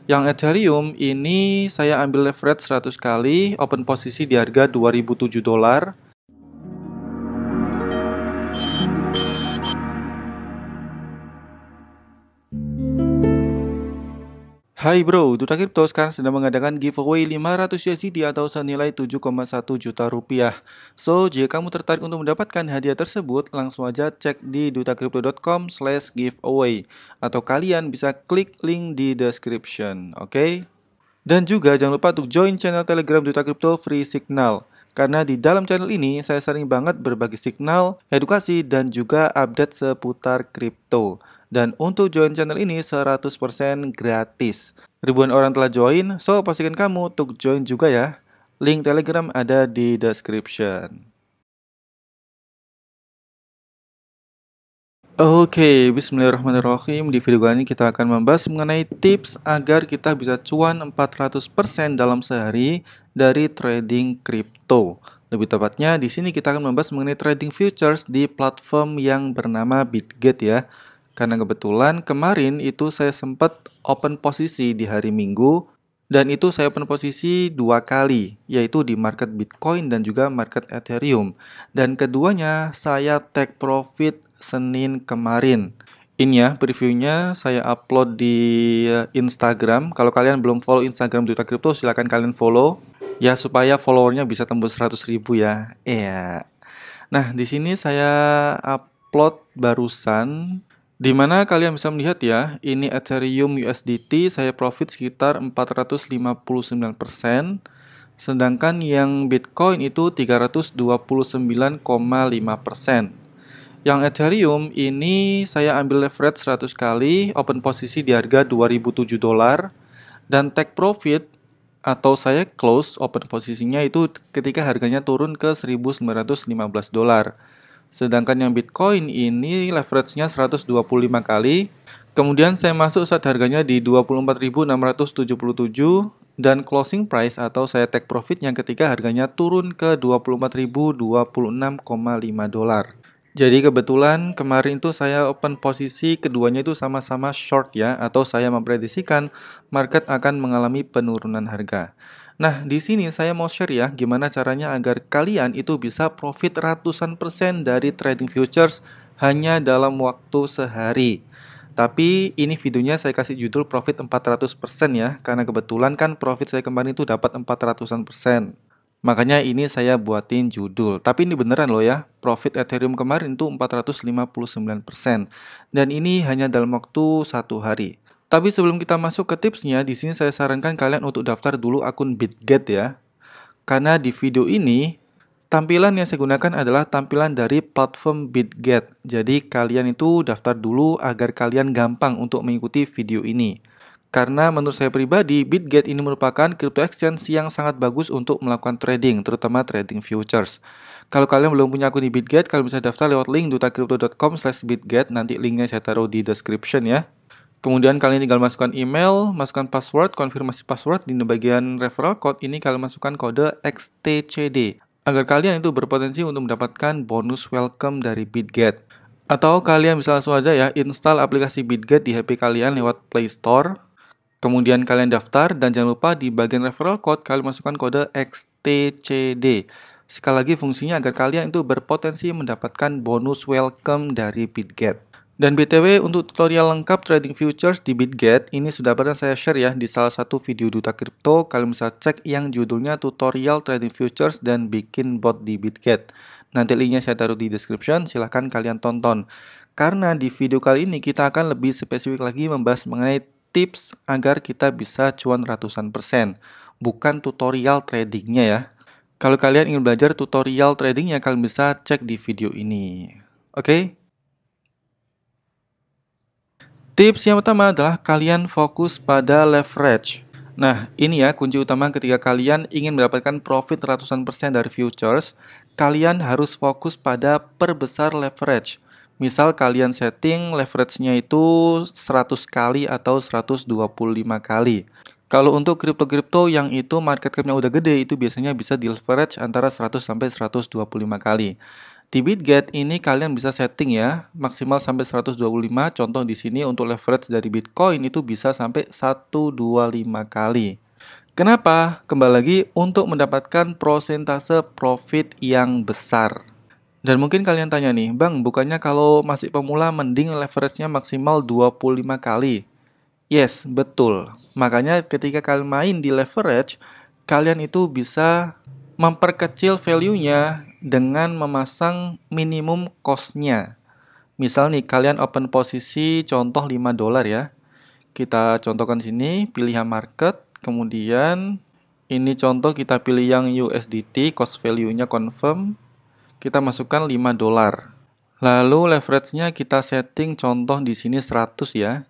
Yang Ethereum ini saya ambil leverage 100 kali, open posisi di harga $2007. Hai bro, Duta Crypto sekarang sedang mengadakan giveaway 500 USDT atau senilai 7,1 juta rupiah. So, jika kamu tertarik untuk mendapatkan hadiah tersebut, langsung aja cek di dutacrypto.com/giveaway atau kalian bisa klik link di description, oke? Dan juga jangan lupa untuk join channel Telegram Duta Crypto Free Signal. Karena di dalam channel ini saya sering banget berbagi signal, edukasi, dan juga update seputar kripto. Dan untuk join channel ini 100% gratis. Ribuan orang telah join, so pastikan kamu untuk join juga ya. Link Telegram ada di description. Oke, bismillahirrahmanirrahim. Di video kali ini kita akan membahas mengenai tips agar kita bisa cuan 400% dalam sehari dari trading kripto. Lebih tepatnya, di sini kita akan membahas mengenai trading futures di platform yang bernama Bitget ya. Karena kebetulan kemarin itu saya sempat open posisi di hari Minggu, dan itu saya open posisi 2 kali, yaitu di market Bitcoin dan juga market Ethereum. Dan keduanya saya take profit Senin kemarin. Ini ya previewnya saya upload di Instagram. Kalau kalian belum follow Instagram Duta Crypto, silahkan kalian follow. Ya supaya followernya bisa tembus 100.000 ya. Iya. Nah di sini saya upload barusan. Di mana kalian bisa melihat ya, ini Ethereum USDT saya profit sekitar 459%, sedangkan yang Bitcoin itu 329,5%. Yang Ethereum ini saya ambil leverage 100 kali, open posisi di harga $2007, dan take profit atau saya close open posisinya itu ketika harganya turun ke $1.915. Sedangkan yang Bitcoin ini leverage-nya 125 kali. Kemudian saya masuk saat harganya di 24.677 dan closing price atau saya take profit yang ketika harganya turun ke 24.026,5 dolar. Jadi kebetulan kemarin itu saya open posisi keduanya itu sama-sama short ya, atau saya memprediksikan market akan mengalami penurunan harga. Nah, di sini saya mau share ya gimana caranya agar kalian itu bisa profit ratusan persen dari trading futures hanya dalam waktu sehari. Tapi ini videonya saya kasih judul profit 400% ya, karena kebetulan kan profit saya kemarin itu dapat 400%. Makanya ini saya buatin judul. Tapi ini beneran loh ya, profit Ethereum kemarin itu 459%. Dan ini hanya dalam waktu 1 hari. Tapi sebelum kita masuk ke tipsnya, di sini saya sarankan kalian untuk daftar dulu akun Bitget ya. Karena di video ini, tampilan yang saya gunakan adalah tampilan dari platform Bitget. Jadi kalian itu daftar dulu agar kalian gampang untuk mengikuti video ini. Karena menurut saya pribadi, Bitget ini merupakan crypto exchange yang sangat bagus untuk melakukan trading, terutama trading futures. Kalau kalian belum punya akun di Bitget, kalian bisa daftar lewat link dutacrypto.com/bitget. Nanti linknya saya taruh di description ya. Kemudian kalian tinggal masukkan email, masukkan password, konfirmasi password. Di bagian referral code ini kalian masukkan kode XTCD agar kalian itu berpotensi untuk mendapatkan bonus welcome dari Bitget. Atau kalian bisa langsung aja ya install aplikasi Bitget di HP kalian lewat Play Store. Kemudian kalian daftar dan jangan lupa di bagian referral code kalian masukkan kode XTCD. Sekali lagi fungsinya agar kalian itu berpotensi mendapatkan bonus welcome dari Bitget. Dan BTW untuk tutorial lengkap trading futures di Bitget ini sudah pernah saya share ya di salah satu video Duta Crypto. Kalian bisa cek yang judulnya tutorial trading futures dan bikin bot di Bitget. Nanti linknya saya taruh di description, silahkan kalian tonton. Karena di video kali ini kita akan lebih spesifik lagi membahas mengenai tips agar kita bisa cuan ratusan persen. Bukan tutorial tradingnya ya. Kalau kalian ingin belajar tutorial tradingnya, kalian bisa cek di video ini. Oke? Tips yang pertama adalah kalian fokus pada leverage. Nah, ini ya kunci utama ketika kalian ingin mendapatkan profit ratusan persen dari futures, kalian harus fokus pada perbesar leverage. Misal kalian setting leverage-nya itu 100 kali atau 125 kali. Kalau untuk kripto-kripto yang itu market cap-nya udah gede, itu biasanya bisa di leverage antara 100 sampai 125 kali. Di Bitget ini kalian bisa setting ya, maksimal sampai 125. Contoh di sini untuk leverage dari Bitcoin itu bisa sampai 125 kali. Kenapa? Kembali lagi untuk mendapatkan prosentase profit yang besar. Dan mungkin kalian tanya nih, Bang, bukannya kalau masih pemula mending leverage-nya maksimal 25 kali? Yes, betul. Makanya ketika kalian main di leverage, kalian itu bisa memperkecil value-nya dengan memasang minimum cost-nya. Misal nih, kalian open posisi contoh 5 dolar ya. Kita contohkan sini, pilihan market, kemudian ini contoh kita pilih yang USDT, cost value-nya confirm, kita masukkan 5 dolar. Lalu leverage-nya kita setting contoh di sini 100 ya.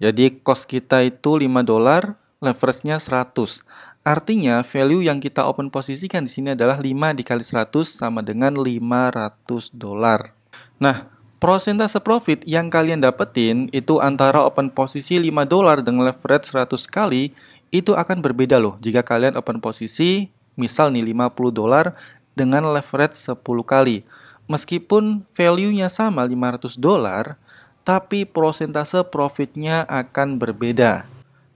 Jadi cost kita itu 5 dolar, leverage-nya 100. Artinya value yang kita open posisikan di sini adalah 5 dikali 100 sama dengan 500 dolar. Nah, prosentase profit yang kalian dapetin itu antara open posisi 5 dolar dengan leverage 100 kali itu akan berbeda loh jika kalian open posisi misal nih 50 dolar dengan leverage 10 kali. Meskipun value-nya sama 500 dolar, tapi prosentase profitnya akan berbeda.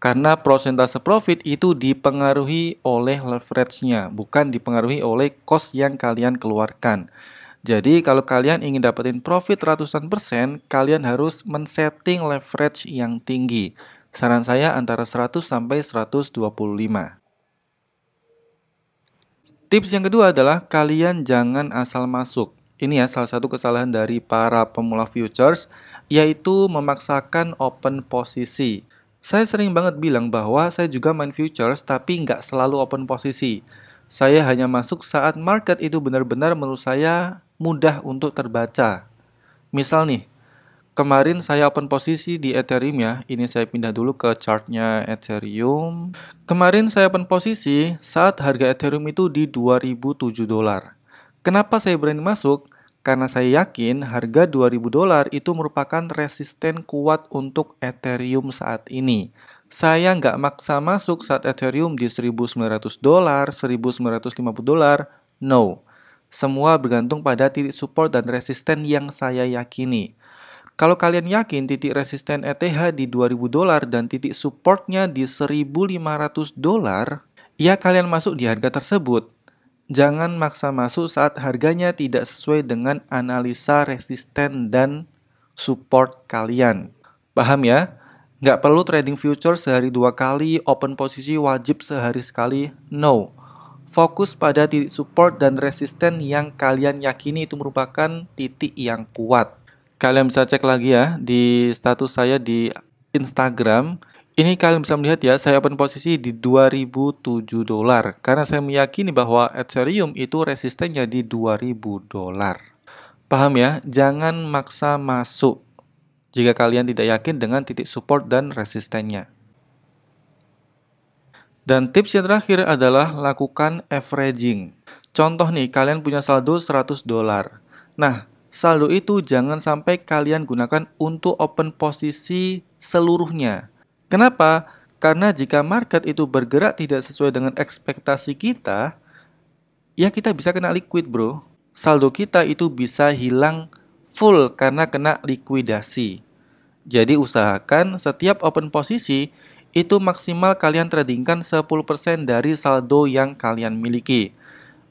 Karena prosentase profit itu dipengaruhi oleh leverage-nya, bukan dipengaruhi oleh cost yang kalian keluarkan. Jadi kalau kalian ingin dapetin profit ratusan persen, kalian harus men-setting leverage yang tinggi. Saran saya antara 100 sampai 125. Tips yang kedua adalah kalian jangan asal masuk. Ini ya salah satu kesalahan dari para pemula futures, yaitu memaksakan open posisi. Saya sering banget bilang bahwa saya juga main futures tapi nggak selalu open posisi. Saya hanya masuk saat market itu benar-benar menurut saya mudah untuk terbaca. Misal nih, kemarin saya open posisi di Ethereum ya. Ini saya pindah dulu ke chartnya Ethereum. Kemarin saya open posisi saat harga Ethereum itu di 2007 dolar. Kenapa saya berani masuk? Karena saya yakin harga 2000 dolar itu merupakan resisten kuat untuk Ethereum saat ini. Saya nggak maksa masuk saat Ethereum di 1900 dolar, 1950 dolar. No. Semua bergantung pada titik support dan resisten yang saya yakini. Kalau kalian yakin titik resisten ETH di 2000 dolar dan titik supportnya di 1500 dolar, ya kalian masuk di harga tersebut. Jangan maksa masuk saat harganya tidak sesuai dengan analisa resisten dan support kalian. Paham ya? Nggak perlu trading future sehari 2 kali, open posisi wajib sehari sekali. No. Fokus pada titik support dan resisten yang kalian yakini itu merupakan titik yang kuat. Kalian bisa cek lagi ya di status saya di Instagram. Ini kalian bisa melihat ya, saya open posisi di 2007 dolar. Karena saya meyakini bahwa Ethereum itu resistennya di 2000 dolar. Paham ya? Jangan maksa masuk jika kalian tidak yakin dengan titik support dan resistennya. Dan tips yang terakhir adalah lakukan averaging. Contoh nih, kalian punya saldo 100 dolar. Nah, saldo itu jangan sampai kalian gunakan untuk open posisi seluruhnya. Kenapa? Karena jika market itu bergerak tidak sesuai dengan ekspektasi kita, ya kita bisa kena liquid bro. Saldo kita itu bisa hilang full karena kena likuidasi. Jadi usahakan setiap open posisi itu maksimal kalian tradingkan 10% dari saldo yang kalian miliki.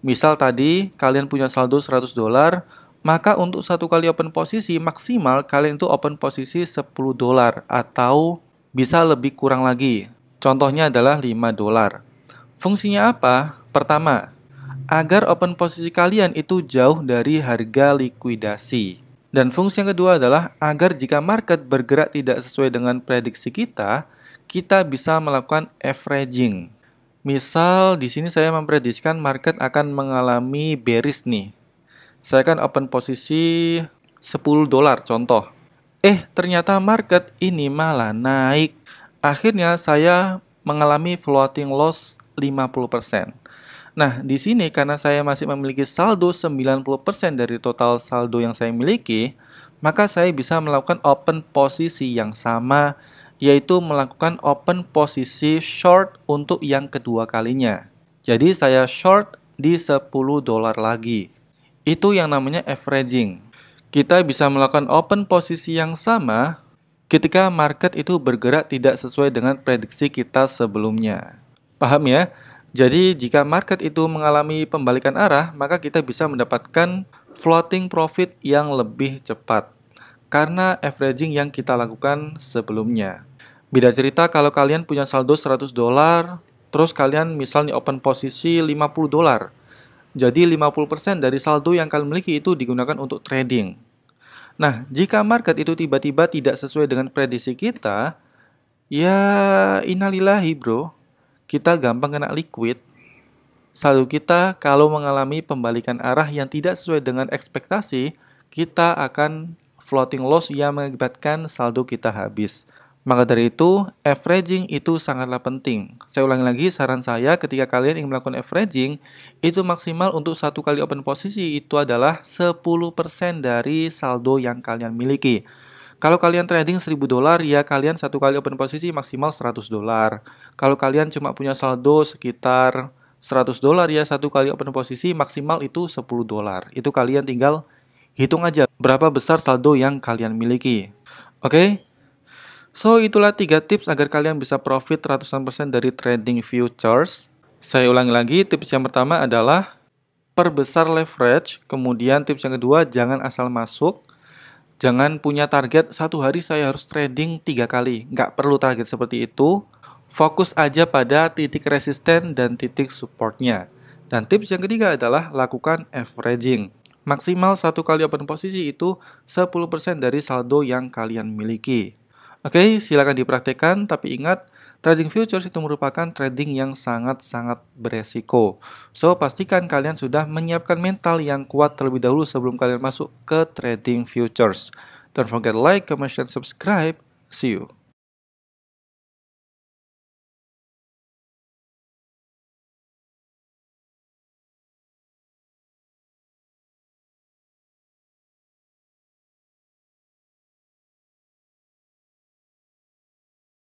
Misal tadi kalian punya saldo 100 dolar, maka untuk satu kali open posisi maksimal kalian itu open posisi 10 dolar atau bisa lebih kurang lagi. Contohnya adalah 5 dolar. Fungsinya apa? Pertama, agar open posisi kalian itu jauh dari harga likuidasi. Dan fungsi yang kedua adalah agar jika market bergerak tidak sesuai dengan prediksi kita bisa melakukan averaging. Misal di sini saya memprediksikan market akan mengalami bearish nih. Saya akan open posisi 10 dolar contoh. Ternyata market ini malah naik. Akhirnya saya mengalami floating loss 50%. Nah, di sini karena saya masih memiliki saldo 90% dari total saldo yang saya miliki, maka saya bisa melakukan open posisi yang sama, yaitu melakukan open posisi short untuk yang kedua kalinya. Jadi saya short di 10 dolar lagi. Itu yang namanya averaging. Kita bisa melakukan open posisi yang sama ketika market itu bergerak tidak sesuai dengan prediksi kita sebelumnya. Paham ya? Jadi jika market itu mengalami pembalikan arah, maka kita bisa mendapatkan floating profit yang lebih cepat karena averaging yang kita lakukan sebelumnya. Beda cerita kalau kalian punya saldo $100, terus kalian misalnya open posisi $50. Jadi 50% dari saldo yang kalian miliki itu digunakan untuk trading. Nah, jika market itu tiba-tiba tidak sesuai dengan prediksi kita, ya innalillahi bro, kita gampang kena liquid. Saldo kita kalau mengalami pembalikan arah yang tidak sesuai dengan ekspektasi, kita akan floating loss yang mengakibatkan saldo kita habis. Maka dari itu, averaging itu sangatlah penting. Saya ulangi lagi, saran saya ketika kalian ingin melakukan averaging, itu maksimal untuk satu kali open posisi itu adalah 10% dari saldo yang kalian miliki. Kalau kalian trading $1.000, ya kalian satu kali open posisi maksimal $100. Kalau kalian cuma punya saldo sekitar $100, ya satu kali open posisi maksimal itu $10. Itu kalian tinggal hitung aja berapa besar saldo yang kalian miliki. Oke? So, itulah 3 tips agar kalian bisa profit ratusan persen dari trading futures. Saya ulangi lagi, tips yang pertama adalah perbesar leverage. Kemudian tips yang kedua, jangan asal masuk. Jangan punya target, satu hari saya harus trading 3 kali. Nggak perlu target seperti itu. Fokus aja pada titik resisten dan titik supportnya. Dan tips yang ketiga adalah lakukan averaging. Maksimal satu kali open posisi itu 10% dari saldo yang kalian miliki. Oke, silakan dipraktekkan, tapi ingat, trading futures itu merupakan trading yang sangat-sangat beresiko. So, pastikan kalian sudah menyiapkan mental yang kuat terlebih dahulu sebelum kalian masuk ke trading futures. Don't forget like, comment, and subscribe. See you.